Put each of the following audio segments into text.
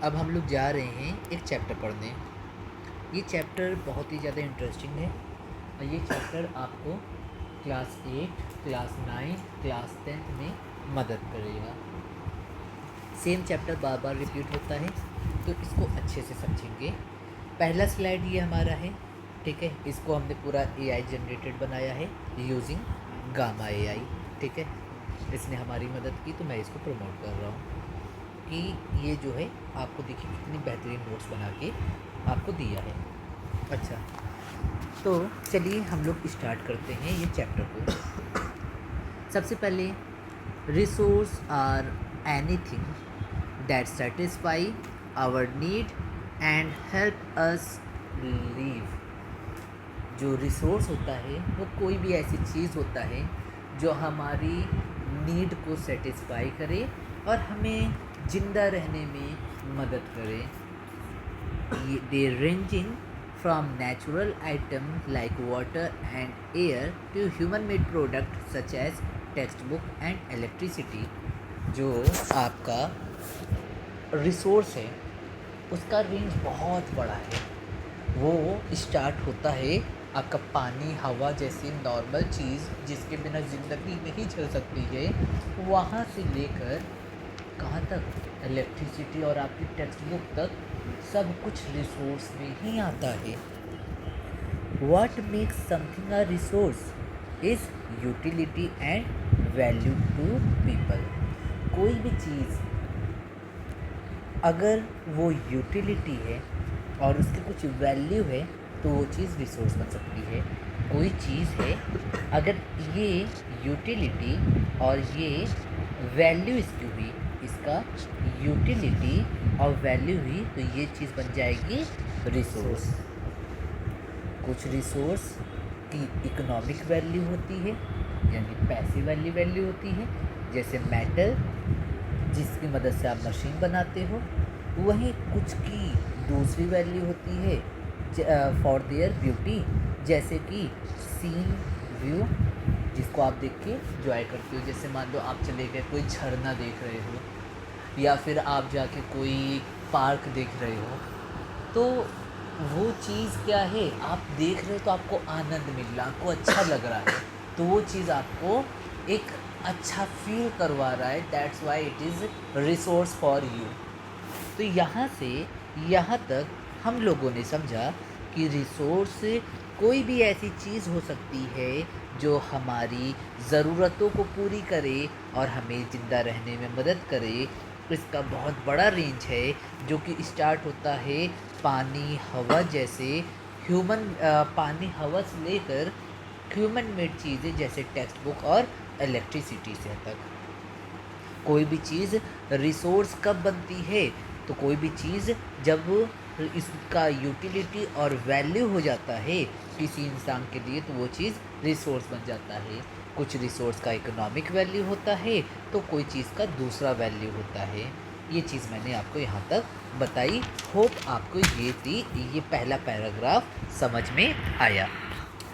अब हम लोग जा रहे हैं एक चैप्टर पढ़ने। ये चैप्टर बहुत ही ज़्यादा इंटरेस्टिंग है और ये चैप्टर आपको क्लास 8, क्लास 9, क्लास 10 में मदद करेगा। सेम चैप्टर बार बार रिपीट होता है तो इसको अच्छे से समझेंगे। पहला स्लाइड ये हमारा है, ठीक है। इसको हमने पूरा AI जनरेटेड बनाया है यूजिंग गामा AI, ठीक है। इसने हमारी मदद की तो मैं इसको प्रमोट कर रहा हूँ कि ये जो है आपको देखिए कितनी बेहतरीन नोट्स बना के आपको दिया है। अच्छा, तो चलिए हम लोग स्टार्ट करते हैं ये चैप्टर को। सबसे पहले resource are anything that satisfy our need and help us live. जो रिसोर्स होता है वो कोई भी ऐसी चीज़ होता है जो हमारी नीड को सेटिस्फाई करे और हमें ज़िंदा रहने में मदद करे। They ranging from natural item like water and air to human made product such as textbook and electricity. जो आपका रिसोर्स है उसका रेंज बहुत बड़ा है। वो स्टार्ट होता है आपका पानी, हवा जैसी नॉर्मल चीज़ जिसके बिना ज़िंदगी नहीं चल सकती है, वहाँ से लेकर कहाँ तक, इलेक्ट्रिसिटी और आपकी टेक्स्ट बुक तक, सब कुछ रिसोर्स में ही आता है। What makes something a resource is utility and value to people। कोई भी चीज़ अगर वो यूटिलिटी है और उसकी कुछ वैल्यू है तो वो चीज़ रिसोर्स बन सकती है। कोई चीज़ है अगर ये यूटिलिटी और ये वैल्यू इसकी हुई, इसका यूटिलिटी और वैल्यू हुई तो ये चीज़ बन जाएगी रिसोर्स। कुछ रिसोर्स की इकोनॉमिक वैल्यू होती है यानी पैसे वाली वैल्यू होती है, जैसे मेटल जिसकी मदद से आप मशीन बनाते हो। वहीं कुछ की दूसरी वैल्यू होती है फॉर देयर ब्यूटी, जैसे कि सीन व्यू जिसको आप देख के एंजॉय करते हो। जैसे मान लो आप चले गए कोई झरना देख रहे हो या फिर आप जाके कोई पार्क देख रहे हो, तो वो चीज़ क्या है, आप देख रहे हो तो आपको आनंद मिल रहा है, आपको अच्छा लग रहा है, तो वो चीज़ आपको एक अच्छा फील करवा रहा है। That's why it is resource for you. तो यहाँ से यहाँ तक हम लोगों ने समझा कि रिसोर्स कोई भी ऐसी चीज़ हो सकती है जो हमारी ज़रूरतों को पूरी करे और हमें ज़िंदा रहने में मदद करे। इसका बहुत बड़ा रेंज है जो कि स्टार्ट होता है पानी, हवा जैसे पानी, हवा से लेकर ह्यूमन मेड चीज़ें जैसे टेक्स्ट बुक और इलेक्ट्रिसिटी से तक। कोई भी चीज़ रिसोर्स कब बनती है, तो कोई भी चीज़ जब इसका यूटिलिटी और वैल्यू हो जाता है किसी इंसान के लिए तो वो चीज़ रिसोर्स बन जाता है। कुछ रिसोर्स का इकोनॉमिक वैल्यू होता है तो कोई चीज़ का दूसरा वैल्यू होता है। ये चीज़ मैंने आपको यहाँ तक बताई। होप आपको ये पहला पैराग्राफ समझ में आया।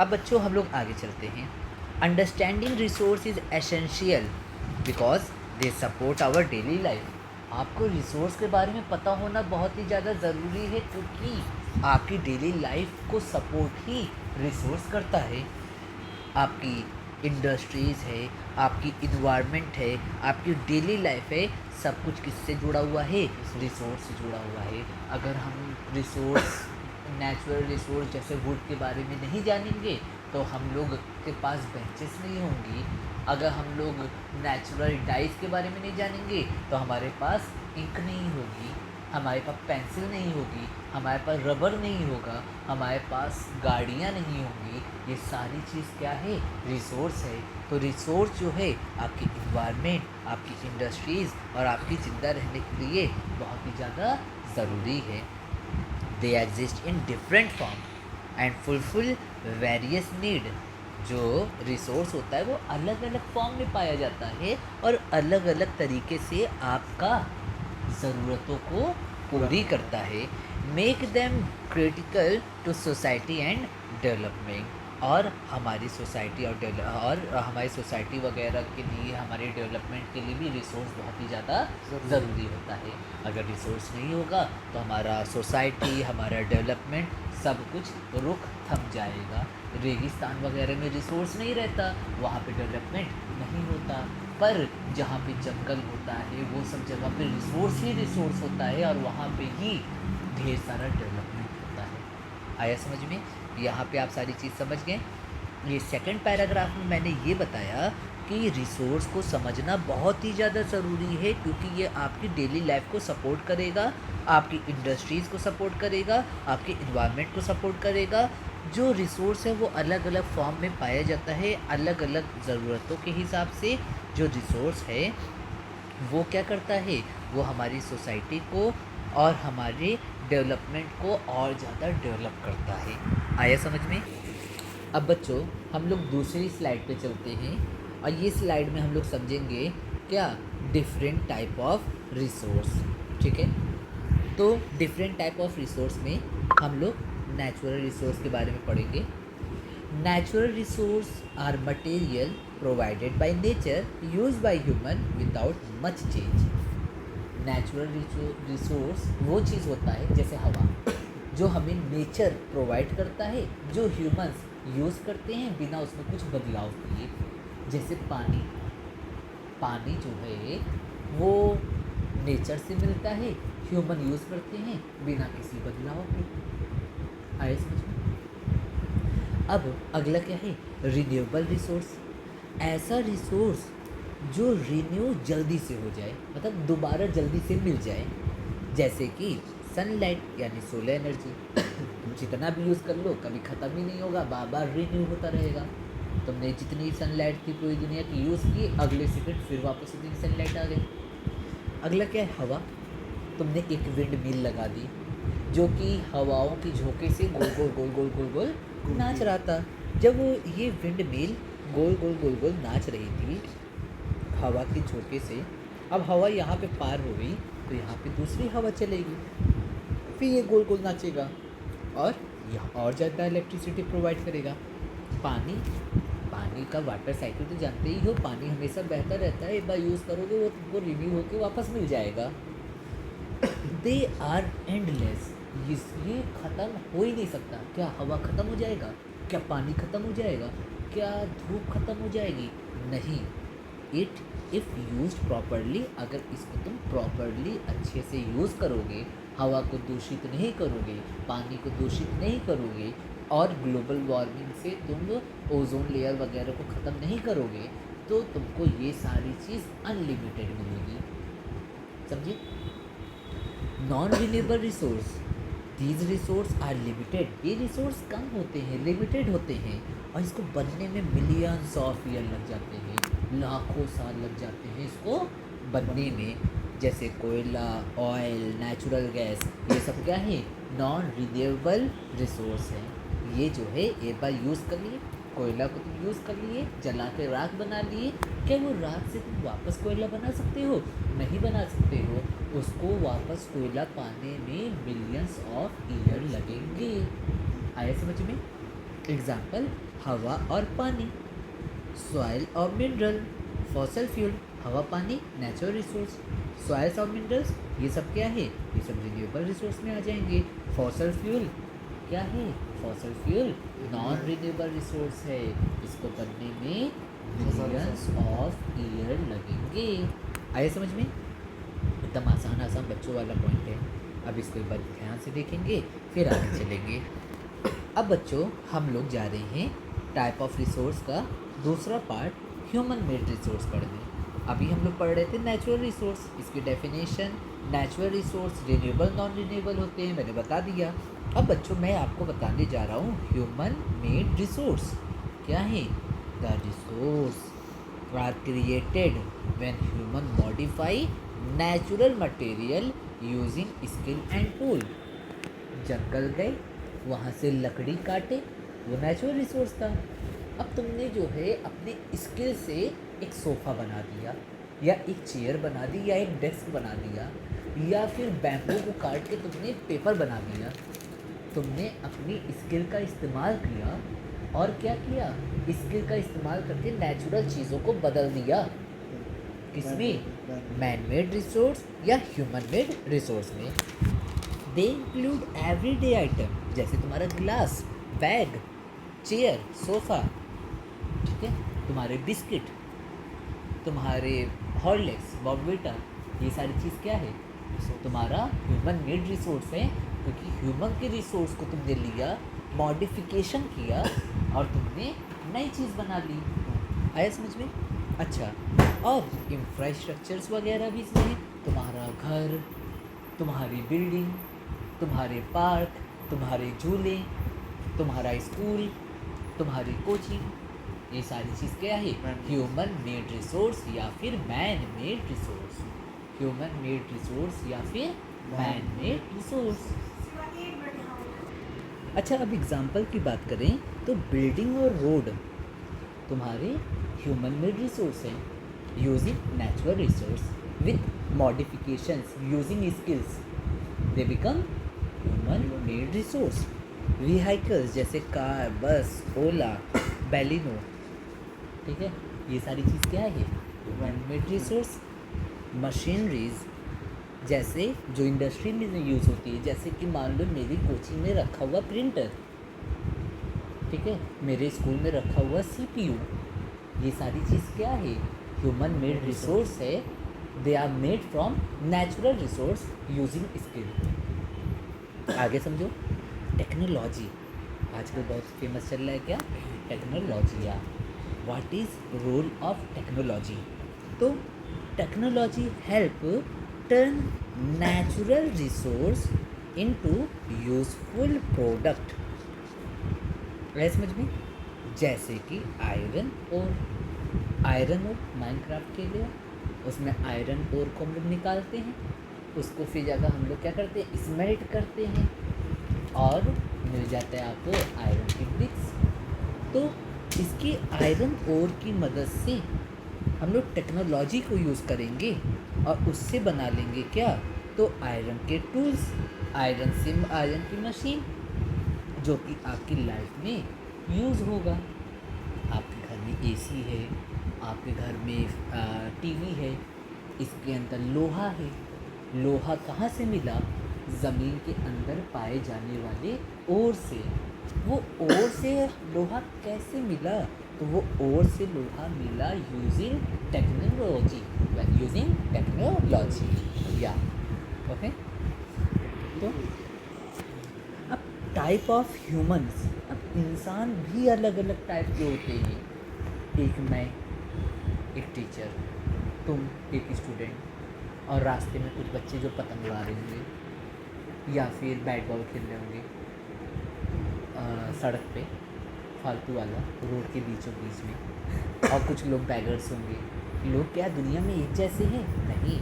अब बच्चों हम लोग आगे चलते हैं। Understanding resource is essential because they support our daily life. आपको रिसोर्स के बारे में पता होना बहुत ही ज़्यादा ज़रूरी है क्योंकि आपकी डेली लाइफ को सपोर्ट ही रिसोर्स करता है। आपकी इंडस्ट्रीज़ है, आपकी इन्वायरमेंट है, आपकी डेली लाइफ है, सब कुछ किससे जुड़ा हुआ है, रिसोर्स से जुड़ा हुआ है। अगर हम रिसोर्स, नेचुरल रिसोर्स जैसे वुड के बारे में नहीं जानेंगे तो हम लोग के पास बेंचेस नहीं होंगी। अगर हम लोग नेचुरल डाइस के बारे में नहीं जानेंगे तो हमारे पास इंक नहीं होगी, हमारे पास पेंसिल नहीं होगी, हमारे पास रबर नहीं होगा, हमारे पास गाड़ियाँ नहीं होंगी। ये सारी चीज़ क्या है, रिसोर्स है। तो रिसोर्स जो है आपकी इन्वायरमेंट, आपकी इंडस्ट्रीज़ और आपकी ज़िंदा रहने के लिए बहुत ही ज़्यादा ज़रूरी है। They exist in different form and fulfil various need. जो रिसोर्स होता है वो अलग अलग फॉर्म में पाया जाता है और अलग अलग तरीके से आपका ज़रूरतों को पूरी करता है। Make them critical to society and development. और हमारी सोसाइटी और हमारी सोसाइटी वगैरह के लिए, हमारे डेवलपमेंट के लिए भी रिसोर्स बहुत ही ज़्यादा ज़रूरी होता है। अगर रिसोर्स नहीं होगा तो हमारा सोसाइटी, हमारा डेवलपमेंट सब कुछ रुक थम जाएगा। रेगिस्तान वगैरह में रिसोर्स नहीं रहता, वहाँ पे डेवलपमेंट नहीं होता। पर जहाँ पे जंगल होता है वो सब जगह पे रिसोर्स ही रिसोर्स होता है और वहाँ पे ही ढेर सारा डेवलपमेंट होता है। आया समझ में? यहाँ पे आप सारी चीज़ समझ गए। ये सेकंड पैराग्राफ में मैंने ये बताया कि रिसोर्स को समझना बहुत ही ज़्यादा ज़रूरी है, क्योंकि ये आपकी डेली लाइफ को सपोर्ट करेगा, आपकी इंडस्ट्रीज़ को सपोर्ट करेगा, आपके इन्वायरमेंट को सपोर्ट करेगा। जो रिसोर्स है वो अलग अलग फॉर्म में पाया जाता है, अलग अलग ज़रूरतों के हिसाब से। जो रिसोर्स है वो क्या करता है, वो हमारी सोसाइटी को और हमारे डेवलपमेंट को और ज़्यादा डेवलप करता है। आया समझ में? अब बच्चों हम लोग दूसरी स्लाइड पे चलते हैं और ये स्लाइड में हम लोग समझेंगे क्या, डिफरेंट टाइप ऑफ रिसोर्स। ठीक है, तो डिफरेंट टाइप ऑफ रिसोर्स में हम लोग नेचुरल रिसोर्स के बारे में पढ़ेंगे। Natural resource are material provided by nature used by human without much change. Natural resource वो चीज़ होता है जैसे हवा, जो हमें नेचर प्रोवाइड करता है, जो ह्यूमंस यूज़ करते हैं बिना उसमें कुछ बदलाव किए। जैसे पानी, पानी जो है वो नेचर से मिलता है, ह्यूमन यूज़ करते हैं बिना किसी बदलाव के। आए समझ में? अब अगला क्या है, रिन्यूएबल रिसोर्स। ऐसा रिसोर्स जो रिन्यू जल्दी से हो जाए, मतलब दोबारा जल्दी से मिल जाए। जैसे कि सनलाइट यानी सोलर एनर्जी, तुम जितना भी यूज़ कर लो कभी ख़त्म ही नहीं होगा, बार बार रिन्यू होता रहेगा। तुमने जितनी सनलाइट थी पूरी दुनिया की यूज़ की, अगले सेकंड फिर वापस उतनी सनलाइट आ गई। अगला क्या है, हवा। तुमने एक विंड मिल लगा दी जो कि हवाओं की झोंके से गोल गोल गोल गोल गोल गोल नाच रहा था। जब वो ये विंड मिल गोल गोल गोल गोल नाच रही थी हवा के झोंके से, अब हवा यहाँ पे पार हो गई तो यहाँ पे दूसरी हवा चलेगी, फिर ये गोल गोल नाचेगा और यहाँ और ज़्यादा इलेक्ट्रिसिटी प्रोवाइड करेगा। पानी, पानी का वाटर साइकिल तो जानते ही हो, पानी हमेशा बहता रहता है, एक बार यूज़ करोगे वो तुमको रिन्यू होकर वापस मिल जाएगा। दे आर एंडलेस, ये ख़त्म हो ही नहीं सकता। क्या हवा ख़त्म हो जाएगा? क्या पानी ख़त्म हो जाएगा? क्या धूप ख़त्म हो जाएगी? नहीं। इट इफ़ यूज्ड प्रॉपरली, अगर इसको तुम प्रॉपरली अच्छे से यूज़ करोगे, हवा को दूषित नहीं करोगे, पानी को दूषित नहीं करोगे और ग्लोबल वार्मिंग से तुम ओजोन लेयर वगैरह को ख़त्म नहीं करोगे, तो तुमको ये सारी चीज़ अनलिमिटेड मिलेगी। समझे? Non renewable resource, these resource are limited. ये रिसोर्स कम होते हैं, लिमिटेड होते हैं और इसको बनने में मिलियंस ऑफ ईयर लग जाते हैं, लाखों साल लग जाते हैं इसको बनने में। जैसे कोयला, ऑयल, नेचुरल गैस, ये सब क्या है, नॉन रिन्यूएबल रिसोर्स है। ये जो है एक बार यूज़ कर लिए, कोयला को तुम यूज़ कर लिए, जला के राख बना लिए, क्या वो राख से तुम वापस कोयला बना सकते हो? नहीं बना सकते हो। उसको वापस कोयला पाने में मिलियंस ऑफ ईयर लगेंगे। आया समझ में? एग्जाम्पल, हवा और पानी, सॉइल और मिनरल, फॉसल फ्यूल, हवा पानी नेचुरल रिसोर्स, सॉइल्स और मिनरल्स ये सब क्या है, ये सब रिन्यूएबल रिसोर्स में आ जाएंगे। फॉसल फ्यूल क्या है, fossil fuel non renewable resource है, इसको बनने में मिलियंस ऑफ ईयर लगेंगे। आया समझ में? एकदम आसान आसान बच्चों वाला पॉइंट है। अब इसको एक बार ध्यान से देखेंगे फिर आगे चलेंगे। अब बच्चों हम लोग जा रहे हैं टाइप ऑफ रिसोर्स का दूसरा पार्ट, ह्यूमन मेड रिसोर्स पढ़ने। अभी हम लोग पढ़ रहे थे नेचुरल रिसोर्स, इसकी definition, natural resource renewable non renewable होते हैं, मैंने बता दिया। अब बच्चों मैं आपको बताने जा रहा हूँ ह्यूमन मेड रिसोर्स क्या है। The resource are created when human modify natural material using skill and tool. जंगल गए, वहाँ से लकड़ी काटे, वो नेचुरल रिसोर्स था। अब तुमने जो है अपने स्किल से एक सोफ़ा बना दिया या एक चेयर बना दी या एक डेस्क बना दिया या फिर बैम्बू को काट के तुमने पेपर बना दिया। तुमने अपनी स्किल का इस्तेमाल किया और क्या किया, स्किल का इस्तेमाल करके नेचुरल चीज़ों को बदल दिया। किसमें, मैन मेड रिसोर्स या ह्यूमन मेड रिसोर्स में। दे इंक्लूड एवरीडे आइटम, जैसे तुम्हारा गिलास, बैग, चेयर, सोफ़ा, ठीक है, तुम्हारे बिस्किट, तुम्हारे हॉर्लिक्स, बॉर्नवीटा, ये सारी चीज़ क्या है, तुम्हारा ह्यूमन मेड रिसोर्स है, क्योंकि ह्यूमन के रिसोर्स को तुमने लिया, मॉडिफिकेशन किया और तुमने नई चीज़ बना ली। आया समझ में? अच्छा, और इंफ्रास्ट्रक्चर्स वगैरह भी इसमें है, तुम्हारा घर, तुम्हारी बिल्डिंग, तुम्हारे पार्क, तुम्हारे झूले, तुम्हारा स्कूल, तुम्हारी कोचिंग, ये सारी चीज़ क्या है, ह्यूमन मेड रिसोर्स या फिर man made resource. Human made resource या फिर मैन मेड रिसोर्स। अच्छा, अब एग्जांपल की बात करें तो बिल्डिंग और रोड तुम्हारे ह्यूमन मेड रिसोर्स हैं, using natural resource with modifications using skills, they become human made resource. Vehicles जैसे कार, बस, ओला, बैलिनो, ठीक है, ये सारी चीज़ क्या है, ह्यूमन मेड रिसोर्स। मशीनरीज जैसे जो इंडस्ट्री में यूज़ होती है, जैसे कि मान लो मेरी कोचिंग में रखा हुआ प्रिंटर, ठीक है, मेरे स्कूल में रखा हुआ CPU, ये सारी चीज़ क्या है, ह्यूमन मेड रिसोर्स है। They are made from natural resource using skill. आगे समझो, टेक्नोलॉजी आजकल बहुत फेमस चल रहा है, क्या, टेक्नोलॉजी। या what is role of technology? तो technology help turn natural resource into useful product. है समझ में? जैसे कि आयरन और माइनक्राफ्ट के लिए, उसमें आयरन ओर को हम लोग निकालते हैं, उसको फिर जगह हम लोग क्या करते हैं, स्मेल्ट करते हैं और मिल जाता है आपको आयरन की ब्रिक्स। तो इसकी आयरन ओर की मदद से हम लोग टेक्नोलॉजी को यूज़ करेंगे और उससे बना लेंगे क्या, तो आयरन के टूल्स, आयरन की मशीन, जो कि आपकी लाइफ में यूज़ होगा। आपके घर में AC है, आपके घर में TV है, इसके अंदर लोहा है। लोहा कहाँ से मिला, ज़मीन के अंदर पाए जाने वाले ओर से। वो ओर से लोहा कैसे मिला, तो वो ओर से लोहा मिला यूजिंग टेक्नोलॉजी, या ओके। तो अब टाइप ऑफ ह्यूमंस, अब इंसान भी अलग अलग टाइप के होते हैं। एक मैं, एक टीचर, तुम एक स्टूडेंट, और रास्ते में कुछ बच्चे जो पतंग उड़ा रहे होंगे या फिर बैट बॉल खेल रहे होंगे सड़क पे, फालतू वाला रोड के बीचों बीच में, और कुछ लोग बैगर्स होंगे। लोग क्या दुनिया में एक जैसे हैं? नहीं,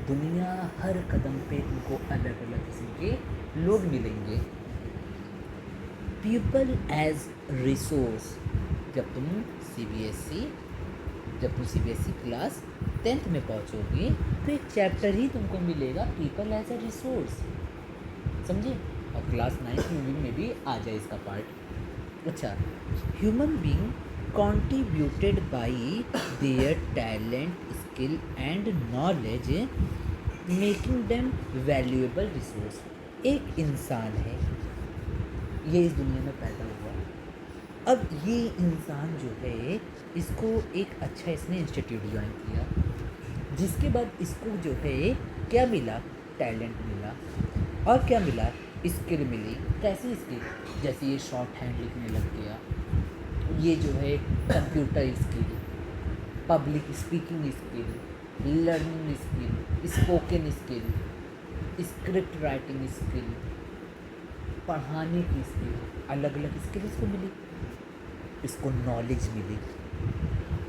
दुनिया हर कदम पे तुमको अलग अलग किस्म के लोग मिलेंगे। पीपल एज रिसोर्स, जब तुम CBSE क्लास 10th में पहुंचोगे तो एक चैप्टर ही तुमको मिलेगा, पीपल एज अ रिसोर्स, समझे? और क्लास 9th में भी आ जाए इसका पार्ट। अच्छा, human being contributed by their talent, skill and knowledge making them valuable resource. एक इंसान है, ये इस दुनिया में पैदा हुआ। अब ये इंसान जो है, इसको एक अच्छा इसने इंस्टीट्यूट ज्वाइन किया, जिसके बाद इसको जो है क्या मिला, टैलेंट मिला, और क्या मिला, स्किल मिली। कैसी स्किल? जैसे ये शॉर्ट हैंड लिखने लग गया, ये जो है computer skill, public speaking skill, learning skill, spoken skill, script writing skill, पढ़ाने की स्किल, अलग अलग स्किल इसको मिली, इसको नॉलेज मिली।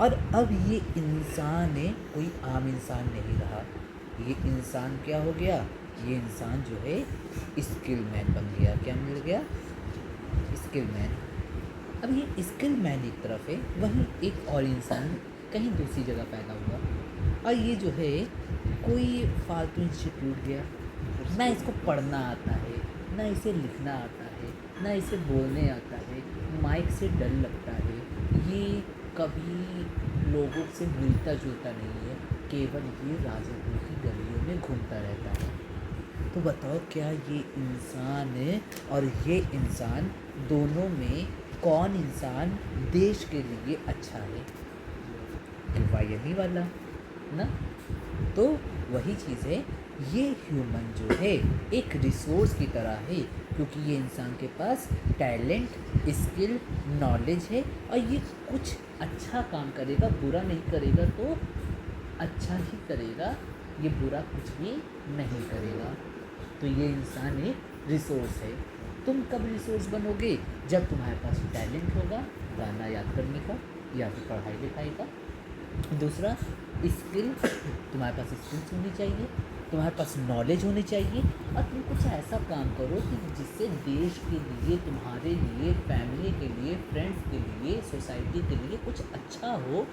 और अब ये इंसान कोई आम इंसान नहीं रहा, ये इंसान क्या हो गया, ये इंसान जो है स्किल मैन बन गया। क्या मिल गया? Skill man. अब ये स्किल मैन एक तरफ है, वहीं एक और इंसान कहीं दूसरी जगह पैदा हुआ, और ये जो है कोई फालतू इंस्टीट्यूट गया, ना इसको पढ़ना आता है, ना इसे लिखना आता है, ना इसे बोलने आता है, माइक से डर लगता है, ये कभी लोगों से मिलता जुलता नहीं है, केवल ये राजापुर की गलियों में घूमता रहता है। तो बताओ क्या ये इंसान है और ये इंसान दोनों में कौन इंसान देश के लिए अच्छा है? वायमी वाला ना। तो वही चीज़ है, ये ह्यूमन जो है एक रिसोर्स की तरह है, क्योंकि ये इंसान के पास टैलेंट, स्किल, नॉलेज है और ये कुछ अच्छा काम करेगा, बुरा नहीं करेगा तो अच्छा ही करेगा, ये बुरा कुछ भी नहीं करेगा। तो ये इंसान एक रिसोर्स है। तुम कब रिसोर्स बनोगे? जब तुम्हारे पास टैलेंट होगा गाना याद करने का या फिर पढ़ाई लिखाई का। दूसरा, स्किल, तुम्हारे पास स्किल्स होनी चाहिए, तुम्हारे पास नॉलेज होनी चाहिए और तुम कुछ ऐसा काम करो कि जिससे देश के लिए, तुम्हारे लिए, फैमिली के लिए, फ्रेंड्स के लिए, सोसाइटी के लिए कुछ अच्छा हो।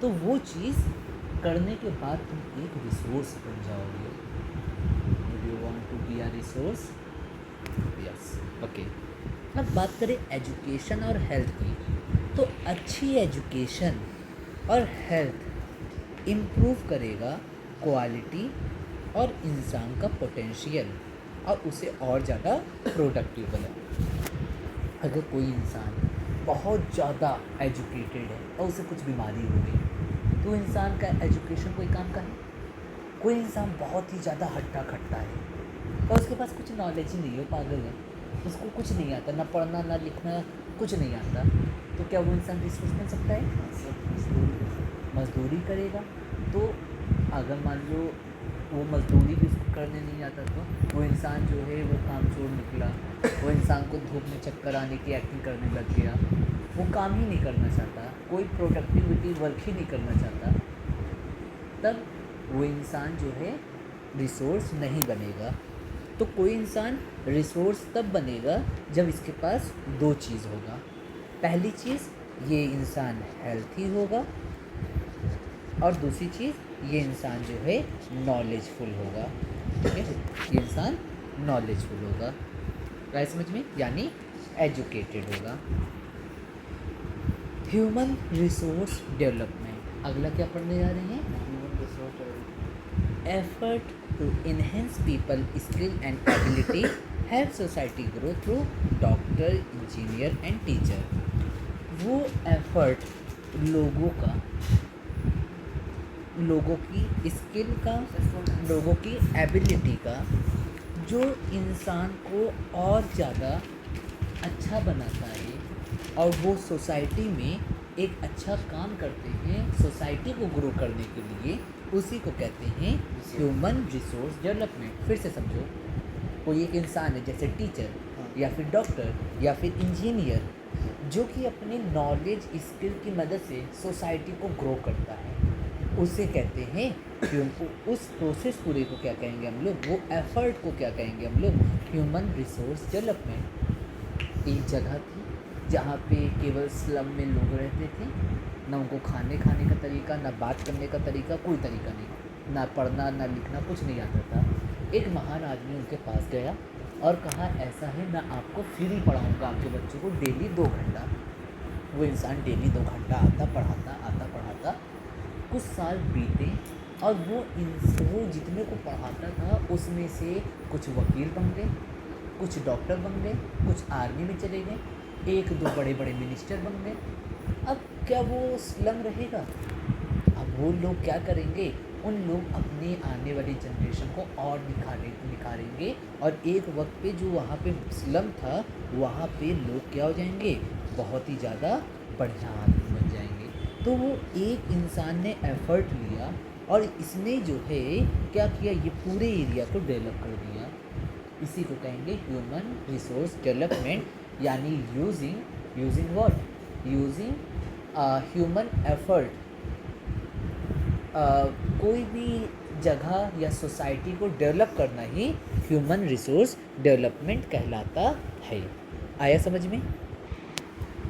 तो वो चीज़ करने के बाद तुम एक रिसोर्स बन जाओगे। Do you want to be a resource? Yes, okay. अब बात करें एजुकेशन और हेल्थ की, तो अच्छी एजुकेशन और हेल्थ इम्प्रूव करेगा क्वालिटी और इंसान का पोटेंशियल और उसे और ज़्यादा प्रोडक्टिव बना। अगर कोई इंसान बहुत ज़्यादा एजुकेटेड है और उसे कुछ बीमारी हो गई, तो इंसान का एजुकेशन कोई काम का है? कोई इंसान बहुत ही ज़्यादा हट्टा खट्टा है और उसके पास कुछ नॉलेज ही नहीं है, पागल है, उसको कुछ नहीं आता, ना पढ़ना ना लिखना, कुछ नहीं आता, तो क्या वो इंसान रिसोर्स बन सकता है? मजदूरी करेगा। तो अगर मान लो वो मजदूरी भी उसको करने नहीं आता, तो वो इंसान जो है वो काम छोड़ निकला, वो इंसान को धूप में चक्कर आने की एक्टिंग करने लग गया, वो काम ही नहीं करना चाहता, कोई प्रोडक्टिविटी वर्क ही नहीं करना चाहता, तब वो इंसान जो है रिसोर्स नहीं बनेगा। तो कोई इंसान रिसोर्स तब बनेगा जब इसके पास दो चीज़ होगा। पहली चीज़, ये इंसान हेल्थी होगा और दूसरी चीज़, ये इंसान जो है नॉलेजफुल होगा। ठीक है, ये इंसान नॉलेजफुल होगा, राइट समझ में, यानी एजुकेटेड होगा। ह्यूमन रिसोर्स डेवलपमेंट, अगला क्या पढ़ने जा रहे हैं? Effort to enhance people skill and ability, help society grow through doctor, engineer and teacher. वो एफर्ट लोगों की स्किल का, लोगों की एबिलिटी का, जो इंसान को और ज़्यादा अच्छा बनाता है और वो सोसाइटी में एक अच्छा काम करते हैं सोसाइटी को ग्रो करने के लिए, उसी को कहते हैं ह्यूमन रिसोर्स डेवलपमेंट। फिर से समझो, कोई एक इंसान है जैसे टीचर या फिर डॉक्टर या फिर इंजीनियर, जो कि अपने नॉलेज स्किल की मदद से सोसाइटी को ग्रो करता है, उसे कहते हैं उस प्रोसेस पूरे को क्या कहेंगे हम लोग? वो एफर्ट को क्या कहेंगे हम लोग? Human resource development. एक जगह थी जहाँ पे केवल स्लम में लोग रहते थे, ना उनको खाने का तरीका, ना बात करने का तरीका, कोई तरीका नहीं, ना पढ़ना ना लिखना, कुछ नहीं आता था। एक महान आदमी उनके पास गया और कहा, ऐसा है मैं आपको फ्री पढ़ाऊँगा आपके बच्चों को डेली 2 घंटा। वो इंसान डेली 2 घंटा आता पढ़ाता, कुछ साल बीते और वो जितने को पढ़ाता था उसमें से कुछ वकील बन गए, कुछ डॉक्टर बन गए, कुछ आर्मी में चले गए, 1-2 बड़े बड़े मिनिस्टर बन गए। अब क्या वो स्लम रहेगा? अब वो लोग क्या करेंगे? उन लोग अपने आने वाली जनरेशन को और निखारेंगे और एक वक्त पे जो वहाँ पे स्लम था, वहाँ पे लोग क्या हो जाएंगे? बहुत ही ज़्यादा बढ़िया आदमी बन जाएंगे। तो वो एक इंसान ने एफर्ट लिया और इसने जो है क्या किया? ये पूरे एरिया को डेवलप कर दिया। इसी को कहेंगे ह्यूमन रिसोर्स डेवलपमेंट, यानी using what? Using human effort. कोई भी जगह या सोसाइटी को डेवलप करना ही ह्यूमन रिसोर्स डेवलपमेंट कहलाता है। आया समझ में?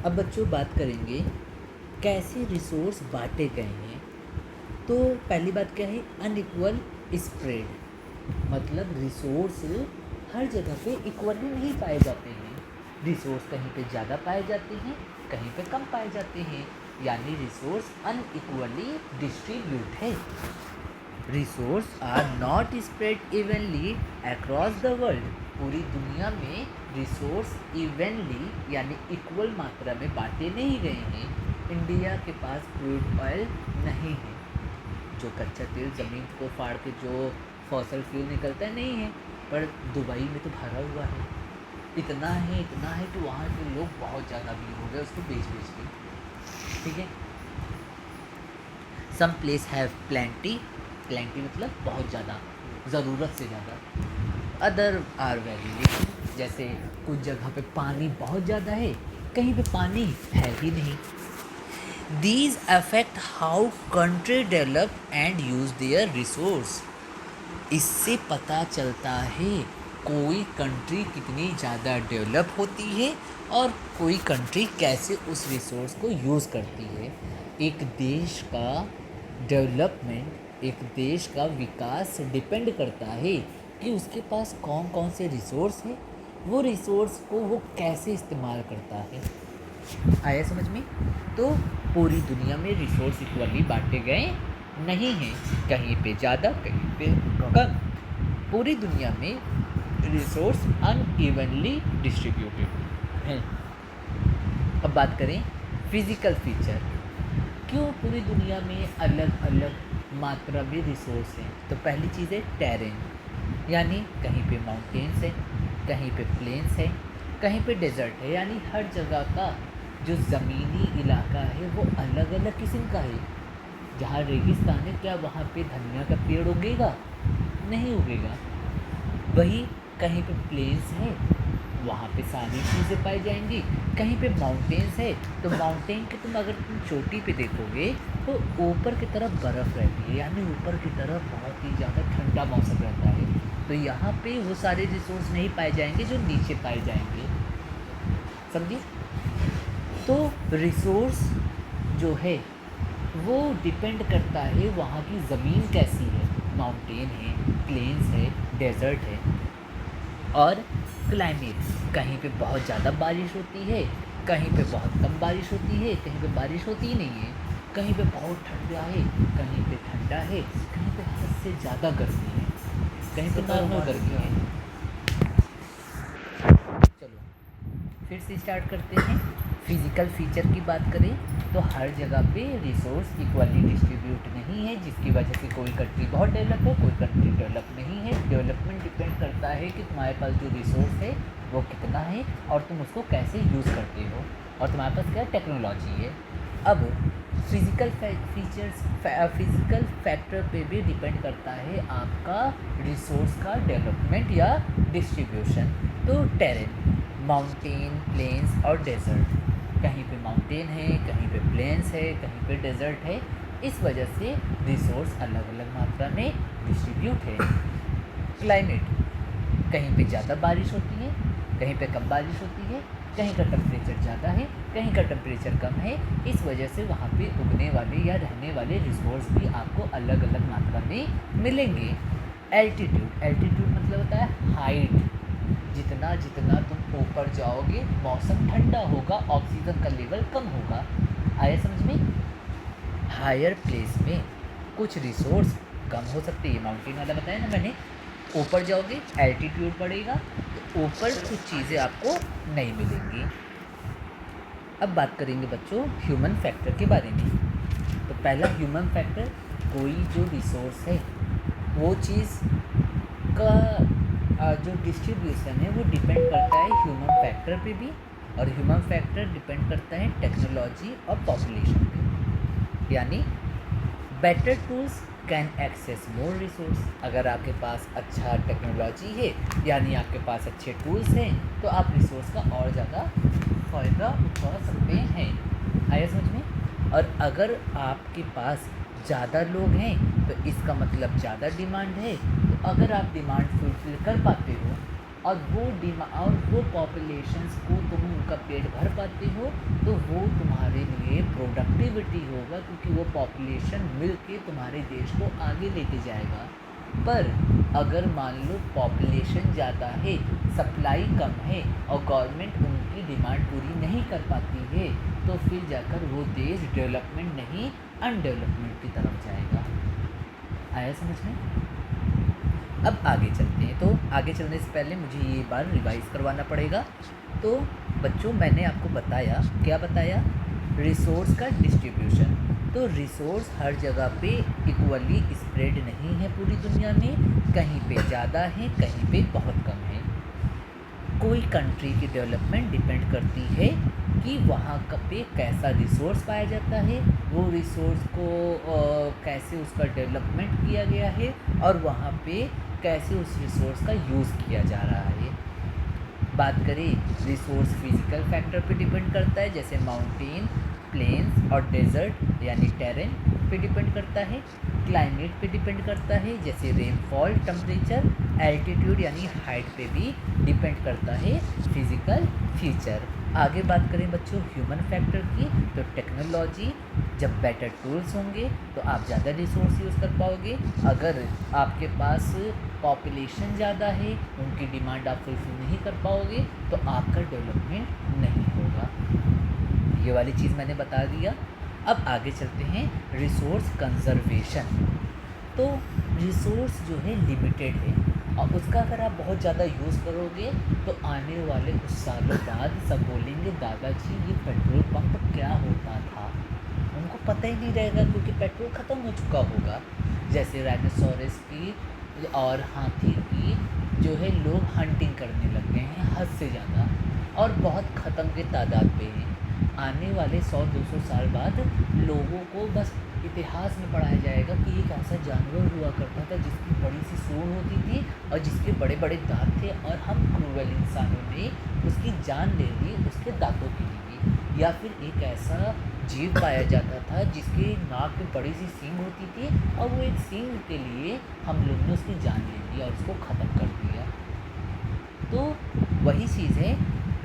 अब बच्चों बात करेंगे कैसे रिसोर्स बांटे गए हैं। तो पहली बात क्या है? अनइक्वल स्प्रेड, मतलब रिसोर्स हर जगह पे इक्वली नहीं पाए जाते हैं। रिसोर्स कहीं पे ज़्यादा पाए जाते हैं, कहीं पे कम पाए जाते हैं, यानी रिसोर्स अनइक्वली डिस्ट्रीब्यूट है। Resource are not spread evenly across the world. पूरी दुनिया में रिसोर्स इवनली यानी इक्वल मात्रा में बांटे नहीं गए हैं। इंडिया के पास क्रूड ऑयल नहीं है, जो कच्चा तेल ज़मीन को फाड़ के जो फॉसल फ्यूल निकलता है नहीं है, पर दुबई में तो भरा हुआ है। इतना है कि वहाँ के लोग बहुत ज़्यादा अमीर हो गए उसको बेच के। ठीक है। सम प्लेस हैव प्लेंटी मतलब बहुत ज़्यादा, ज़रूरत से ज़्यादा। अदर आर वेरी लिटिल, जैसे कुछ जगह पे पानी बहुत ज़्यादा है, कहीं पे पानी है ही नहीं। These affect how country develop and use their resource. इससे पता चलता है कोई कंट्री कितनी ज़्यादा डेवलप होती है और कोई कंट्री कैसे उस रिसोर्स को यूज़ करती है। एक देश का डेवलपमेंट, एक देश का विकास डिपेंड करता है कि उसके पास कौन कौन से रिसोर्स हैं, वो रिसोर्स को वो कैसे इस्तेमाल करता है। आया समझ में? तो पूरी दुनिया में रिसोर्स इक्वली बांटे गए नहीं हैं, कहीं पे ज़्यादा कहीं पे कम। पूरी दुनिया में रिसोर्स अनइवनली डिस्ट्रीब्यूटेड हैं। अब बात करें फिज़िकल फीचर, क्यों पूरी दुनिया में अलग अलग मात्रा में रिसोर्स हैं। तो पहली चीज़ है टेरेन, यानी कहीं पे माउंटेन्स है, कहीं पे प्लेन्स है, कहीं पे डेजर्ट है, यानी हर जगह का जो ज़मीनी इलाका है वो अलग अलग किस्म का है। जहाँ रेगिस्तान है, क्या वहाँ पे धनिया का पेड़ उगेगा? नहीं उगेगा। वही कहीं पे प्लेन्स है, वहाँ पे सारी चीज़ें पाई जाएंगी। कहीं पे माउंटेन्स है, तो माउंटेन के अगर तुम चोटी पे देखोगे तो ऊपर की तरफ बर्फ़ रहती है, यानी ऊपर की तरफ बहुत ही ज़्यादा ठंडा मौसम रहता है। तो यहाँ पे वो सारे रिसोर्स नहीं पाए जाएंगे जो नीचे पाए जाएंगे। समझिए? तो रिसोर्स जो है वो डिपेंड करता है वहाँ की ज़मीन कैसी है, माउंटेन है, प्लेन्स है, डेजर्ट है। और क्लाइमेट, कहीं पे बहुत ज़्यादा बारिश होती है, कहीं पे बहुत कम बारिश होती है, कहीं पे बारिश होती ही नहीं है, कहीं पे बहुत ठंडा है, कहीं पे ठंडा है, कहीं पे हद से ज़्यादा गर्मी है, कहीं पे नॉर्मल गर्मी है। चलो फिर से स्टार्ट करते हैं। फिज़िकल फीचर की बात करें तो हर जगह पे रिसोर्स इक्वली डिस्ट्रीब्यूट नहीं है, जिसकी वजह से कोई कंट्री बहुत डेवलप है, कोई कंट्री डेवलप नहीं है। डेवलपमेंट डिपेंड करता है कि तुम्हारे पास जो रिसोर्स है वो कितना है और तुम उसको कैसे यूज़ करते हो, और तुम्हारे पास क्या टेक्नोलॉजी है। अब फिज़िकल फीचर्स, फिज़िकल फैक्टर पे भी डिपेंड करता है आपका रिसोर्स का डेवलपमेंट या डिस्ट्रीब्यूशन। तो टेरेन, माउंटेन, प्लेन्स और डेजर्ट, कहीं पे माउंटेन है, कहीं पे प्लेन्स है, कहीं पे डेजर्ट है, इस वजह से रिसोर्स अलग अलग मात्रा में डिस्ट्रीब्यूट है। क्लाइमेट, कहीं पे ज़्यादा बारिश होती है, कहीं पे कम बारिश होती है, कहीं का टेम्परेचर ज़्यादा है, कहीं का टेम्परेचर कम है, इस वजह से वहाँ पे उगने वाले या रहने वाले रिसोर्स भी आपको अलग अलग मात्रा में मिलेंगे। एल्टीट्यूड, एल्टीट्यूड मतलब होता है हाइट, जितना जितना तुम ऊपर जाओगे मौसम ठंडा होगा, ऑक्सीजन का लेवल कम होगा। आया समझ में? हायर प्लेस में कुछ रिसोर्स कम हो सकते हैं, माउंटेन वाला बताया ना मैंने। ऊपर जाओगे एल्टीट्यूड बढ़ेगा तो ऊपर कुछ चीज़ें आपको नहीं मिलेंगी। अब बात करेंगे बच्चों ह्यूमन फैक्टर के बारे में। तो पहला ह्यूमन फैक्टर, कोई जो रिसोर्स है वो चीज़ का जो डिस्ट्रीब्यूशन है वो डिपेंड करता है ह्यूमन फैक्टर पे भी, और ह्यूमन फैक्टर डिपेंड करता है टेक्नोलॉजी और पॉपुलेशन पे। यानी better tools can access more resource. अगर आपके पास अच्छा टेक्नोलॉजी है, यानी आपके पास अच्छे टूल्स हैं, तो आप रिसोर्स का और ज़्यादा फ़ायदा उठा सकते हैं। आया समझ में? और अगर आपके पास ज़्यादा लोग हैं तो इसका मतलब ज़्यादा डिमांड है। तो अगर आप डिमांड फुलफिल कर पाते हो और वो पॉपुलेशंस को तुम उनका पेट भर पाते हो, तो वो तुम्हारे लिए प्रोडक्टिविटी होगा, क्योंकि वो पॉपुलेशन मिल के तुम्हारे देश को आगे लेके जाएगा। पर अगर मान लो पॉपुलेशन ज़्यादा है, सप्लाई कम है और गवर्नमेंट उनकी अपनी डिमांड पूरी नहीं कर पाती है तो फिर जाकर वो देश डेवलपमेंट नहीं अनडेवलपमेंट की तरफ जाएगा। आया समझ में? अब आगे चलते हैं। तो आगे चलने से पहले मुझे ये बार रिवाइज़ करवाना पड़ेगा। तो बच्चों, मैंने आपको बताया, क्या बताया? रिसोर्स का डिस्ट्रीब्यूशन। तो रिसोर्स हर जगह पे इक्वली स्प्रेड नहीं है पूरी दुनिया में, कहीं पे ज़्यादा है, कहीं पे बहुत कम है। कोई कंट्री की डेवलपमेंट डिपेंड करती है कि वहाँ पे कैसा रिसोर्स पाया जाता है, वो रिसोर्स को कैसे उसका डेवलपमेंट किया गया है और वहाँ पे कैसे उस रिसोर्स का यूज़ किया जा रहा है। बात करें रिसोर्स फिजिकल फैक्टर पे डिपेंड करता है, जैसे माउंटेन, प्लेन्स और डेजर्ट यानी टेरेन पे डिपेंड करता है। क्लाइमेट पे डिपेंड करता है, जैसे रेनफॉल, टेम्परेचर, एल्टीट्यूड यानी हाइट पे भी डिपेंड करता है फिजिकल फीचर। आगे बात करें बच्चों ह्यूमन फैक्टर की, तो टेक्नोलॉजी, जब बेटर टूल्स होंगे तो आप ज़्यादा रिसोर्स यूज़ कर पाओगे। अगर आपके पास पॉपुलेशन ज़्यादा है, उनकी डिमांड आप फुलफिल नहीं कर पाओगे तो आपका डेवलपमेंट नहीं होगा। ये वाली चीज़ मैंने बता दिया। अब आगे चलते हैं रिसोर्स कंजर्वेशन। तो रिसोर्स जो है लिमिटेड है और उसका अगर आप बहुत ज़्यादा यूज़ करोगे तो आने वाले कुछ सालों बाद सब बोलेंगे दादाजी ये पेट्रोल पंप क्या होता था। उनको पता ही नहीं रहेगा क्योंकि पेट्रोल ख़त्म हो चुका होगा। जैसे राइनोसोरस की और हाथी की जो है लोग हंटिंग करने लग गए हैं हद से ज़्यादा और बहुत ख़त्म के तादाद पे हैं। आने वाले 100-200 साल बाद लोगों को बस इतिहास में पढ़ाया जाएगा कि एक ऐसा जानवर हुआ करता था जिसकी बड़ी सी सूंड होती थी और जिसके बड़े बड़े दांत थे और हम क्रूएल इंसानों ने उसकी जान ले ली उसके दांतों के लिए। या फिर एक ऐसा जीव पाया जाता था जिसके नाक में बड़ी सी सींग होती थी और वो एक सींग के लिए हम लोग ने उसकी जान ले ली और उसको ख़त्म कर दिया। तो वही चीज़ है,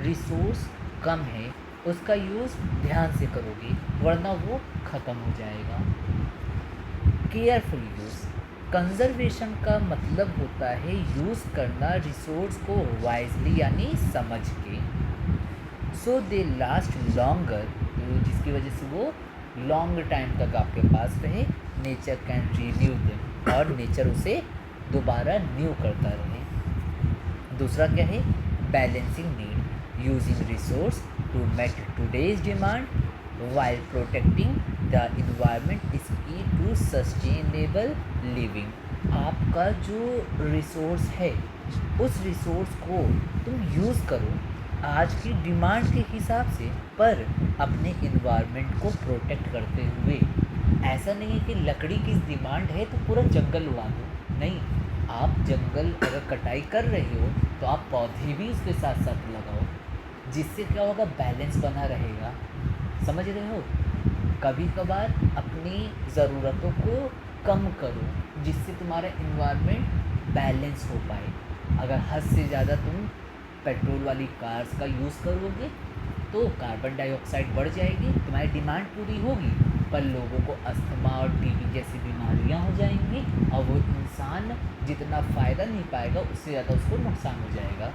रिसोर्स कम है, उसका यूज़ ध्यान से करोगे वरना वो ख़त्म हो जाएगा। केयरफुल यूज़, कंजर्वेशन का मतलब होता है यूज़ करना रिसोर्स को वाइजली यानी समझ के, सो दे लास्ट लॉन्गर, जिसकी वजह से वो लॉन्ग टाइम तक आपके पास रहे। नेचर कैन रिन्यू देम, और नेचर उसे दोबारा न्यू करता रहे। दूसरा क्या है? Balancing need, using resource to meet today's demand while protecting the environment is key to sustainable living। आपका जो रिसोर्स है उस रिसोर्स को तुम यूज़ करो आज की डिमांड के हिसाब से, पर अपने इन्वायरमेंट को प्रोटेक्ट करते हुए। ऐसा नहीं है कि लकड़ी की डिमांड है तो पूरा जंगल उड़ा दो, नहीं। आप जंगल अगर कटाई कर रहे हो तो आप पौधे भी उसके साथ साथ लगाओ, जिससे क्या होगा, बैलेंस बना रहेगा। समझ रहे हो? कभी कभार अपनी ज़रूरतों को कम करो जिससे तुम्हारा इन्वायरमेंट बैलेंस हो पाए। अगर हद से ज़्यादा तुम पेट्रोल वाली कार्स का यूज़ करोगे तो कार्बन डाइऑक्साइड बढ़ जाएगी, तुम्हारी डिमांड पूरी होगी पर लोगों को अस्थमा और टीबी जैसी बीमारियां हो जाएंगी और वो इंसान जितना फ़ायदा नहीं पाएगा उससे ज़्यादा उसको नुकसान हो जाएगा।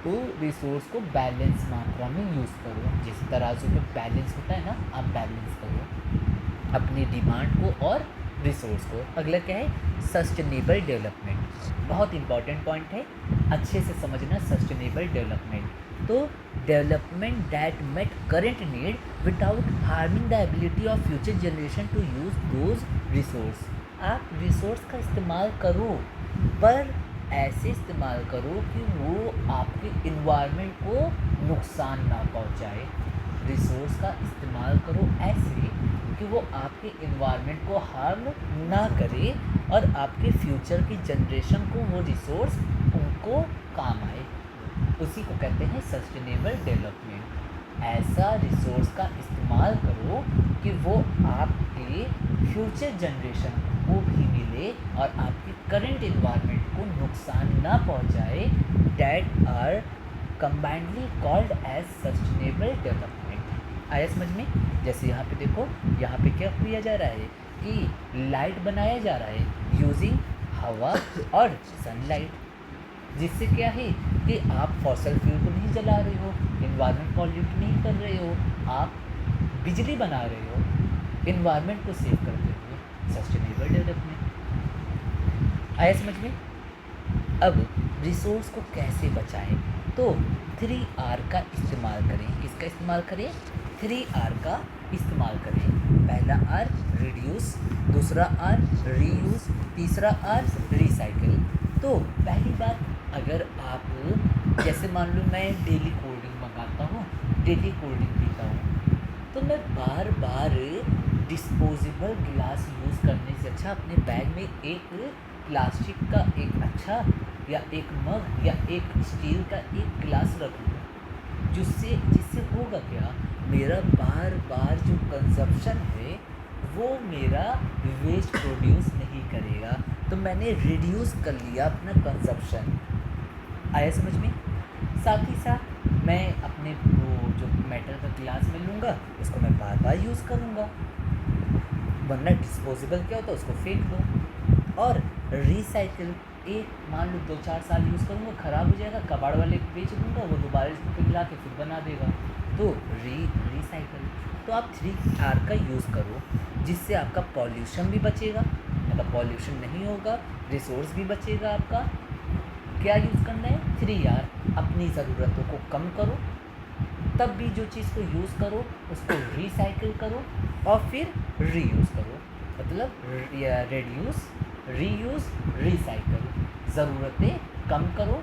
तो रिसोर्स को बैलेंस मात्रा में यूज़ करो, जिस तराजू में बैलेंस होता है ना, आप बैलेंस करो अपनी डिमांड को और रिसोर्स को। अगला क्या है? Sustainable development. बहुत इंपॉर्टेंट पॉइंट है, अच्छे से समझना। सस्टेनेबल डेवलपमेंट तो development that meet current need without harming the ability of future generation to use those resource. आप रिसोर्स का इस्तेमाल करो पर ऐसे इस्तेमाल करो कि वो आपके इन्वायरमेंट को नुकसान ना पहुंचाए। रिसोर्स का इस्तेमाल करो ऐसे कि वो आपके इन्वायरमेंट को हार्म ना करे और आपके फ्यूचर की जनरेशन को वो रिसोर्स उनको काम आए। उसी को कहते हैं सस्टेनेबल डेवलपमेंट। ऐसा रिसोर्स का इस्तेमाल करो कि वो आपके फ्यूचर जनरेशन को भी मिले और आपके करंट इन्वायरमेंट को नुकसान ना पहुंचाए। That are combinedly called as sustainable development. आया समझ में? जैसे यहाँ पे देखो, यहाँ पे क्या किया जा रहा है कि लाइट बनाया जा रहा है यूजिंग हवा और सनलाइट, जिससे क्या है कि आप फॉसल फ्यूल को नहीं जला रहे हो, इन्वायरमेंट पॉल्यूट नहीं कर रहे हो, आप बिजली बना रहे हो, इन्वायरमेंट को सेव करते हुए, सस्टेनेबल डेवलपमेंट। आया समझ में? अब रिसोर्स को कैसे बचाएं? तो 3R का इस्तेमाल करें। किसका इस्तेमाल करें? 3R का इस्तेमाल करें। पहला R रिड्यूस, दूसरा R रीयूज़, तीसरा R रिसाइकिल। तो पहली बात, अगर आप जैसे मान लो मैं डेली कोल्ड ड्रिंक मंगाता हूँ, डेली कोल्ड ड्रिंक पीता हूँ, तो मैं बार बार डिस्पोजेबल गिलास यूज़ करने से अच्छा अपने बैग में एक प्लास्टिक का एक अच्छा या एक मग या एक स्टील का एक गिलास रख लूँ, जिससे होगा क्या, मेरा बार बार जो कंजप्शन है वो मेरा वेस्ट प्रोड्यूस नहीं करेगा। तो मैंने रिड्यूस कर लिया अपना कंजप्शन। आया समझ में? साथ ही साथ मैं अपने वो जो मेटल का गिलास में लूँगा उसको मैं बार बार यूज़ करूँगा, वरना डिस्पोजेबल क्या होता है, उसको फेंक दो। और रिसाइकिल, एक मान लो 2-4 साल यूज़ करूँगा, ख़राब हो जाएगा, कबाड़ वाले को बेच दूँगा, वो दोबारा इसको पिघला के फिर बना देगा। तो रिसाइकिल। तो आप 3R का यूज़ करो, जिससे आपका पॉल्यूशन भी बचेगा, मतलब पॉल्यूशन नहीं होगा, रिसोर्स भी बचेगा आपका। क्या यूज़ करना है? 3R। अपनी ज़रूरतों को कम करो, तब भी जो चीज़ को यूज़ करो उसको रिसाइकिल करो और फिर रीयूज़ करो, मतलब रिड्यूस, रीयूज़, रिसाइकिल। ज़रूरतें कम करो,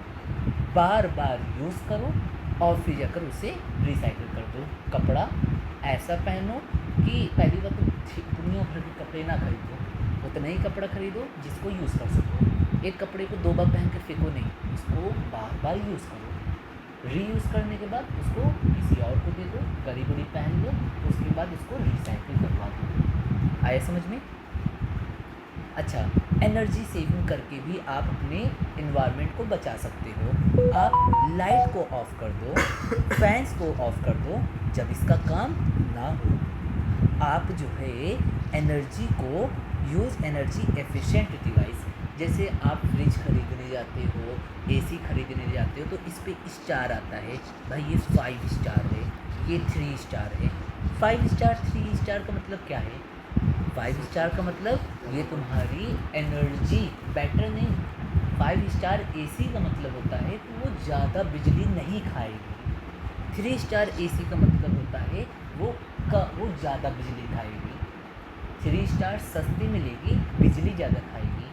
बार बार यूज़ करो और फिर जाकर उसे रिसाइकिल कर दो। कपड़ा ऐसा पहनो कि पहली बात तो दुनिया भर के कपड़े ना खरीदो, उतना ही कपड़ा खरीदो जिसको यूज़ कर सको। एक कपड़े को 2 बार पहन के फेंको नहीं, उसको बार बार यूज़ करो। रीयूज़ करने के बाद उसको किसी और को दे दो, गरीब गरीब पहन लो, उसके बाद उसको रिसाइकिल करवा दो। आया समझ में? अच्छा, एनर्जी सेविंग करके भी आप अपने इन्वायरमेंट को बचा सकते हो। आप लाइट को ऑफ़ कर दो, फैंस को ऑफ़ कर दो जब इसका काम ना हो। आप जो है एनर्जी को एनर्जी एफिशिएंट डिवाइस, जैसे आप फ्रिज खरीदने जाते हो, एसी खरीदने जाते हो, तो इस पे स्टार आता है, भाई ये 5 स्टार है, ये 3 स्टार है। 5 स्टार 3 स्टार का मतलब क्या है? 5 स्टार का मतलब ये तुम्हारी एनर्जी बेटर नहीं। 5 स्टार एसी का मतलब होता है कि वो ज़्यादा बिजली नहीं खाएगी। 3 स्टार एसी का मतलब होता है वो ज़्यादा बिजली खाएगी। 3 स्टार सस्ती मिलेगी, बिजली ज़्यादा खाएगी,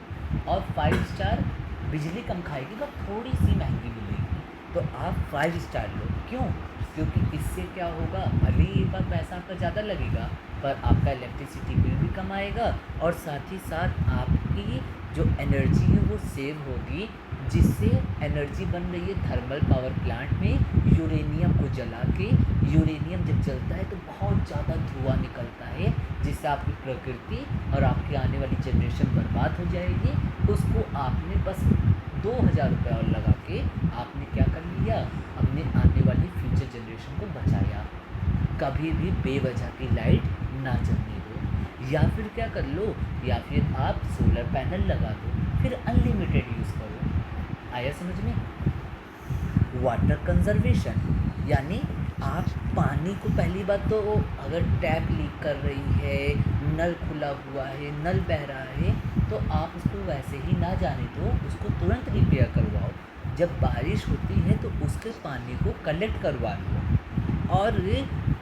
और 5 स्टार बिजली कम खाएगी पर थोड़ी सी महंगी मिलेगी। तो आप 5 स्टार लो। क्यों? क्योंकि इससे क्या होगा, भले ही एक बार पैसा आपका ज़्यादा लगेगा पर आपका इलेक्ट्रिसिटी बिल भी कम आएगा और साथ ही साथ आपकी जो एनर्जी है वो सेव होगी, जिससे एनर्जी बन रही है थर्मल पावर प्लांट में यूरेनियम को जला के। यूरेनियम जब जलता है तो बहुत ज़्यादा धुआं निकलता है, जिससे आपकी प्रकृति और आपकी आने वाली जनरेशन बर्बाद हो जाएगी। उसको आपने बस 2000 रुपये और लगा के आपने क्या कर लिया, अपने आने वाली फ्यूचर जनरेशन को बचाया। कभी भी बेवजह की लाइट ना जलने दो, या फिर क्या कर लो, या फिर आप सोलर पैनल लगा दो, फिर अनलिमिटेड यूज़ करो। आया समझ में? वाटर कंजर्वेशन, यानी आप पानी को, पहली बात तो अगर टैप लीक कर रही है, नल खुला हुआ है, नल बह रहा है, तो आप उसको वैसे ही ना जाने दो, उसको तुरंत रिपेयर करवाओ। जब बारिश होती है तो उसके पानी को कलेक्ट करवा लो। और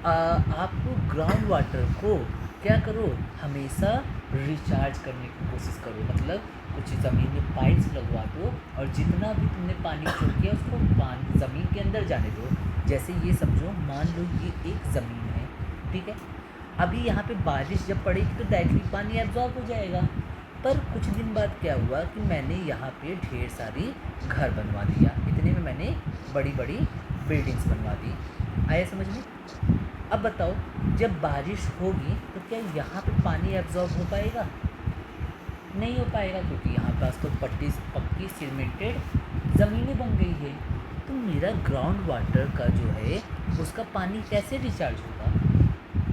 आपको ग्राउंड वाटर को क्या करो, हमेशा रिचार्ज करने की कोशिश करो। मतलब कुछ ज़मीन में पाइप्स लगवा दो और जितना भी तुमने पानी छोड़ किया उसको पानी ज़मीन के अंदर जाने दो। जैसे ये समझो, मान लो ये एक ज़मीन है, ठीक है, अभी यहाँ पे बारिश जब पड़ेगी तो डायरेक्टली पानी एब्जॉर्ब हो जाएगा। पर कुछ दिन बाद क्या हुआ कि मैंने यहाँ पे ढेर सारी घर बनवा दिया, इतने में मैंने बड़ी बड़ी बिल्डिंग्स बनवा दी। आया समझ में? अब बताओ, जब बारिश होगी तो क्या यहाँ पे पानी एब्जॉर्ब हो पाएगा? नहीं हो पाएगा, क्योंकि यहाँ पास तो पक्की सीमेंटेड ज़मीनें बन गई है। तो मेरा ग्राउंड वाटर का जो है उसका पानी कैसे रिचार्ज होगा?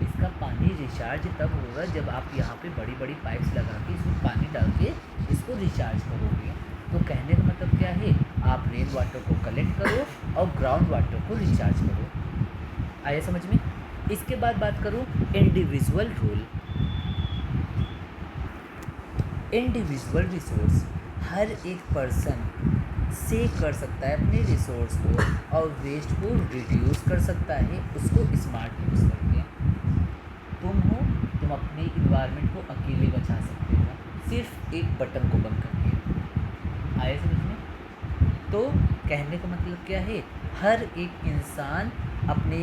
इसका पानी रिचार्ज तब होगा जब आप यहाँ पे बड़ी बड़ी पाइप्स लगा के इसमें पानी डाल के इसको रिचार्ज करोगे। तो कहने का मतलब क्या है, आप रेन वाटर को कलेक्ट करो और ग्राउंड वाटर को रिचार्ज करो। आया समझ में? इसके बाद बात करूँ इंडिविजुअल रोल। इंडिविजुअल रिसोर्स, हर एक पर्सन सेव कर सकता है अपने रिसोर्स को और वेस्ट को रिड्यूस कर सकता है उसको स्मार्ट यूज़ करके। तुम अपने इन्वायरमेंट को अकेले बचा सकते हो सिर्फ एक बटन को बंद करके। आए समझ में? तो कहने का मतलब क्या है, हर एक इंसान अपने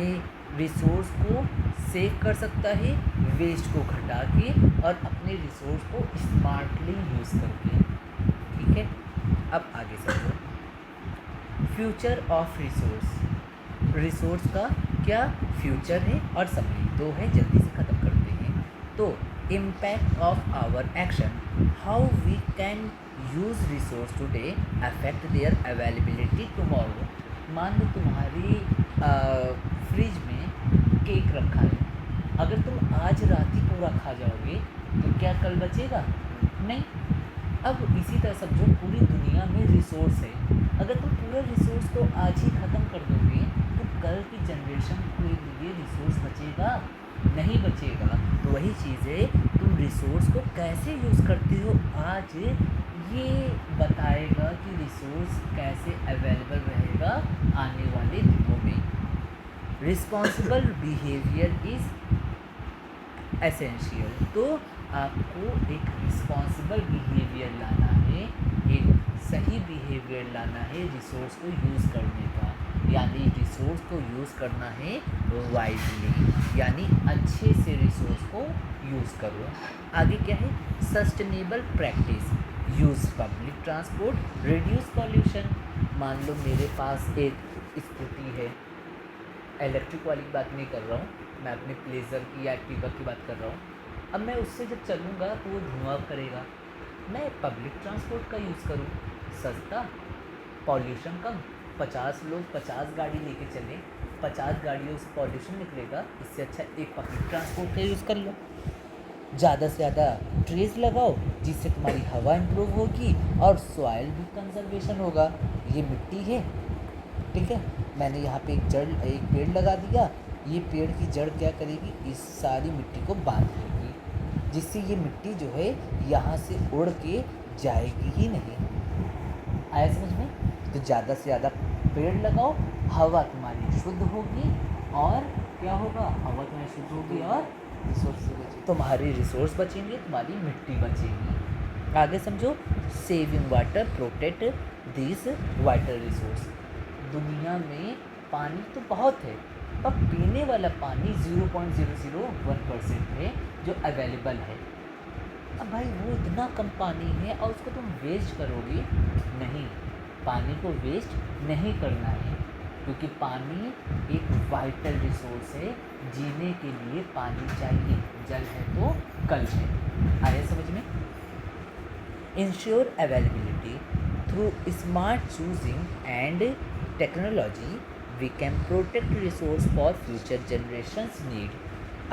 रिसोर्स को सेव कर सकता है वेस्ट को घटा के और अपने रिसोर्स को स्मार्टली यूज़ करके। ठीक है, अब आगे समझो फ्यूचर ऑफ रिसोर्स। रिसोर्स का क्या फ्यूचर है और समरी दो है, जल्दी से ख़त्म करते हैं। तो impact of our action, how we can use resource today affect their availability tomorrow. मान लो तुम्हारी फ्रिज में केक रखा है, अगर तुम आज रात ही पूरा खा जाओगे तो क्या कल बचेगा? नहीं। अब इसी तरह समझो पूरी दुनिया में रिसोर्स है, अगर तुम पूरा रिसोर्स को आज ही ख़त्म कर दोगे तो कल की जनरेशन के लिए रिसोर्स बचेगा? नहीं बचेगा। तो वही चीज़ है, तुम रिसोर्स को कैसे यूज़ करते हो आज ये बताएगा कि रिसोर्स कैसे अवेलेबल रहेगा आने वाले दिनों में। Responsible behaviour is essential. तो आपको एक रिस्पॉन्सिबल बिहेवियर लाना है, एक सही बिहेवियर लाना है रिसोर्स को यूज़ करने का, यानी रिसोर्स को यूज़ करना है वाइजली, यानी अच्छे से रिसोर्स को यूज़ करो। आगे क्या है, sustainable practice, use public transport, reduce pollution. मान लो मेरे पास एक स्कूटी है, इलेक्ट्रिक वाली की बात नहीं कर रहा हूँ, मैं अपने प्लेजर की या एक्टिवा की बात कर रहा हूँ। अब मैं उससे जब चलूँगा तो वो धुआं करेगा, मैं पब्लिक ट्रांसपोर्ट का यूज़ करूँ, सस्ता, पॉल्यूशन कम। 50 लोग 50 गाड़ी लेके चलें, 50 गाड़ियों से पॉल्यूशन निकलेगा, इससे अच्छा एक पब्लिक ट्रांसपोर्ट का यूज़ कर लो। ज़्यादा से ज़्यादा ट्रीज़ लगाओ जिससे तुम्हारी हवा इम्प्रूव होगी और सॉइल भी कंजर्वेशन होगा। ये मिट्टी है, ठीक है, मैंने यहाँ पे एक पेड़ लगा दिया, ये पेड़ की जड़ क्या करेगी, इस सारी मिट्टी को बांध लेगी, जिससे ये मिट्टी जो है यहाँ से उड़ के जाएगी ही नहीं। आया समझ में? तो ज़्यादा से ज़्यादा पेड़ लगाओ, हवा तुम्हारी शुद्ध होगी और क्या होगा, हवा तुम्हारी शुद्ध होगी और तुम्हारी रिसोर्स बचेंगे, तुम्हारी मिट्टी बचेगी। आगे समझो, saving water protect this vital resource. दुनिया में पानी तो बहुत है पर पीने वाला पानी 0.001% है जो अवेलेबल है। अब भाई वो इतना कम पानी है और उसको तुम वेस्ट करोगे नहीं, पानी को वेस्ट नहीं करना है क्योंकि पानी एक वाइटल रिसोर्स है, जीने के लिए पानी चाहिए, जल है तो कल है। आया समझ में? Ensure availability through smart choosing and technology we can protect resource for future generations need.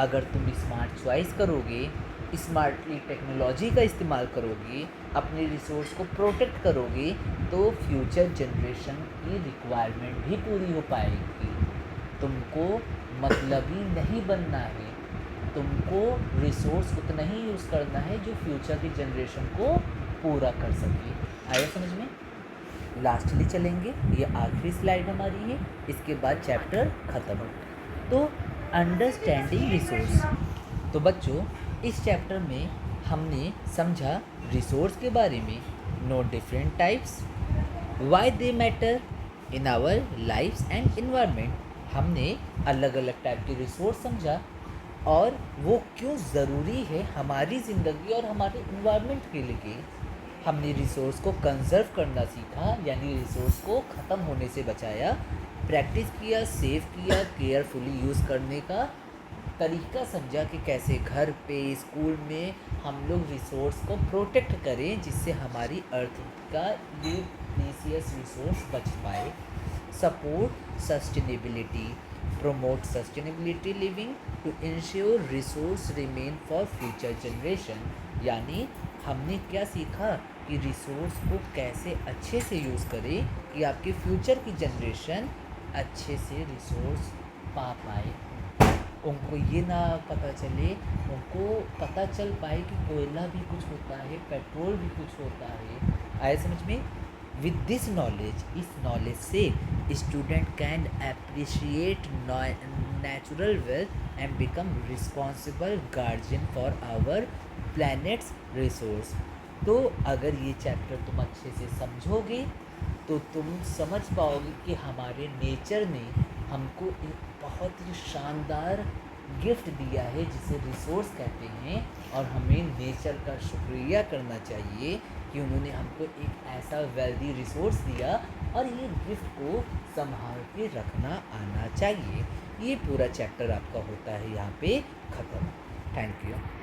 अगर तुम स्मार्ट चॉइस करोगे, स्मार्टली टेक्नोलॉजी का इस्तेमाल करोगे, अपने रिसोर्स को प्रोटेक्ट करोगे तो फ्यूचर जनरेशन की रिक्वायरमेंट भी पूरी हो पाएगी। तुमको मतलबी नहीं बनना है, तुमको रिसोर्स उतना ही यूज़ करना है जो फ्यूचर की जनरेशन को पूरा कर सके। आया समझ में? लास्टली चलेंगे, ये आखिरी स्लाइड हमारी है, इसके बाद चैप्टर ख़त्म। तो अंडरस्टैंडिंग रिसोर्स। तो बच्चों इस चैप्टर में हमने समझा रिसोर्स के बारे में, know different types, why they matter in our lifes and environment. हमने अलग अलग टाइप के रिसोर्स समझा और वो क्यों ज़रूरी है हमारी ज़िंदगी और हमारे इन्वायरमेंट के लिए। हमने रिसोर्स को कंजर्व करना सीखा, यानी रिसोर्स को ख़त्म होने से बचाया, प्रैक्टिस किया, सेव किया, केयरफुली यूज़ करने का तरीका समझा कि कैसे घर पे, स्कूल में हम लोग रिसोर्स को प्रोटेक्ट करें जिससे हमारी अर्थ का ये प्रीशियस रिसोर्स बच पाए। Support sustainability, promote sustainability living to ensure resource remain for future generation, यानी हमने क्या सीखा कि रिसोर्स को कैसे अच्छे से यूज़ करें कि आपके फ्यूचर की जनरेशन अच्छे से रिसोर्स पा पाए, उनको ये ना पता चले, उनको पता चल पाए कि कोयला भी कुछ होता है, पेट्रोल भी कुछ होता है। आए समझ में? विद दिस नॉलेज, इस नॉलेज से student can appreciate natural wealth and become responsible guardian for our planet's resource. तो अगर ये चैप्टर तुम अच्छे से समझोगे तो तुम समझ पाओगे कि हमारे नेचर ने हमको एक बहुत ही शानदार गिफ्ट दिया है जिसे रिसोर्स कहते हैं, और हमें नेचर का शुक्रिया करना चाहिए कि उन्होंने हमको एक ऐसा वेल्दी रिसोर्स दिया और ये गिफ्ट को संभाल के रखना आना चाहिए। ये पूरा चैप्टर आपका होता है यहाँ पे ख़त्म। Thank you.